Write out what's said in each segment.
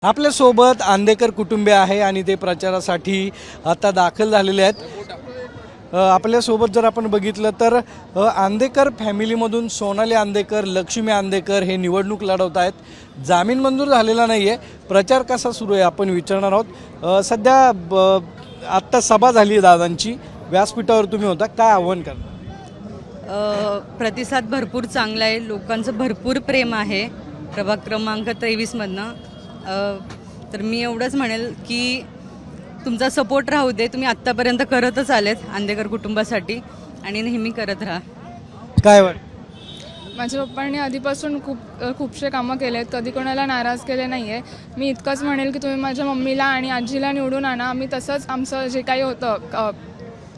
आपल्यासोबत आंदेकर कुटुंबीय आहे आणि ते प्रचारासाठी आता दाखल झालेले आहेत। आपल्यासोबत जर आपण बघितलं तर आंदेकर फॅमिलीमधून सोनाली आंदेकर, लक्ष्मी आंदेकर हे निवडणूक लढवत आहेत। जामीन मंजूर झालेला नाही आहे। प्रचार कसा सुरू आहे आपण विचारणार आहोत। सध्या आत्ता सभा झाली आहे दादांची, व्यासपीठावर तुम्ही होता, काय आव्हान करणार? प्रतिसाद भरपूर चांगला आहे, लोकांचं भरपूर प्रेम आहे प्रभाग क्रमांक 23 मधनं। तर मी एवढंच म्हणेल की तुमचा सपोर्ट राहू दे, तुम्ही आत्तापर्यंत करतच आलेत आंदेकर कुटुंबासाठी आणि नेहमी करत राहा। काय वाटतं? माझ्या पप्पांनी आधीपासून खूपसे कामं केले आहेत, कधी कोणाला नाराज केले नाही आहे। मी इतकंच म्हणेल की तुम्ही माझ्या मम्मीला आणि आजीला निवडून आणा, आम्ही तसंच आमचं जे काही होतं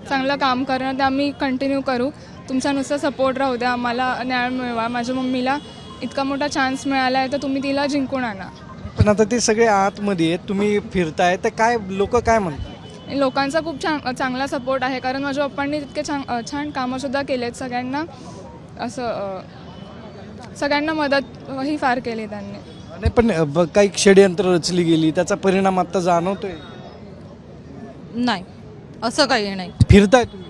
चांगलं काम करणं ते आम्ही कंटिन्यू करू। तुमचा नुसता सपोर्ट राहू द्या, आम्हाला न्याय मिळवा। माझ्या मम्मीला इतका मोठा चान्स मिळाला आहे तर तुम्ही तिला जिंकून आणा। पण आता ते सगळे आतमध्ये आहेत, तुम्ही फिरताय तर काय लोक काय म्हणतात? लोकांचा खूप चांगला सपोर्ट आहे, कारण माझ्या पप्पांनी तितके छान कामंसुद्धा केले आहेत। सगळ्यांना सगळ्यांना मदतही फार केली त्यांनी। नाही पण काही षडयंत्र रचली गेली, त्याचा परिणाम आता जाणवतोय? नाही, असं काही नाही। फिरताय तुम्ही?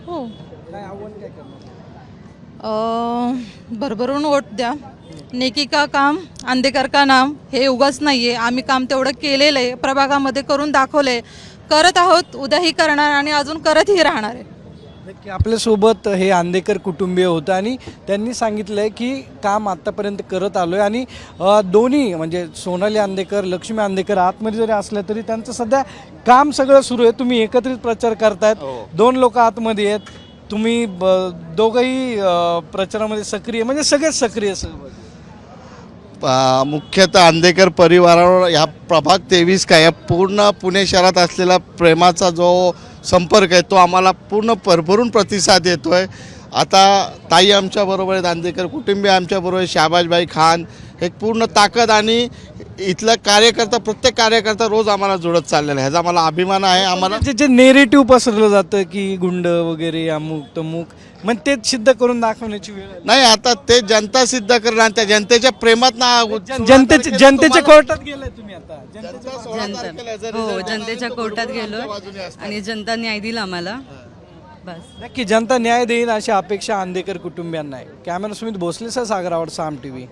हो, काय आव्हान काय करणार? भरभरून वोट द्या। नेकी का काम आंदेकर का नाम हे उगाच नाही आहे, आम्ही काम तेवढं केलेलं आहे, प्रभागामध्ये करून दाखवलं आहे, करत आहोत, उद्याही करणार आणि अजून करतही राहणार आहे। नक्की आपल्यासोबत हे आंदेकर कुटुंबीय होतं आणि त्यांनी सांगितलं आहे की काम आत्तापर्यंत करत आलो आहे आणि दोन्ही म्हणजे सोनाली आंदेकर, लक्ष्मी आंदेकर आतमध्ये जरी असल्या तरी त्यांचं सध्या काम सगळं सुरू आहे। तुम्ही एकत्रित प्रचार करतायत, दोन लोक आतमध्ये आहेत, तुम्ही दोघंही प्रचारामध्ये सक्रिय, म्हणजे सगळेच सक्रिय मुख्यतः आंदेकर परिवारावर ह्या प्रभाग 23 का या पूर्ण पुणे शहरात असलेला प्रेमाचा जो संपर्क आहे तो आम्हाला पूर्ण भरभरून प्रतिसाद येतो आहे। आता ताई आमच्याबरोबर आहेत, आंदेकर कुटुंबीय आमच्याबरोबर, शाहबाजभाई खान, एक पूर्ण ताकद आणि इथला कार्यकर्ता, प्रत्येक कार्यकर्ता रोज आम्हाला जुळत चाललेला आहे, ह्याचा मला अभिमान आहे। आम्हाला जे नेरेटिव्ह पसरलं जातं की गुंड वगैरे अमुक तमुक, मग ते सिद्ध करून दाखवण्याची वेळ आहे। नाही, आता ते जनता सिद्ध करणार, त्या जनतेच्या प्रेमात जनतेच्या कोर्टात गेलाय तुम्ही आता? जनतेच्या कोर्टात गेलो आणि जनता न्याय दिला आम्हाला, बस। नक्की जनता न्याय देईल अशी अपेक्षा आंदेकर कुटुंबियांना आहे। कॅमेरा सुमित भोसले सह सागर आवड, साम टीव्ही।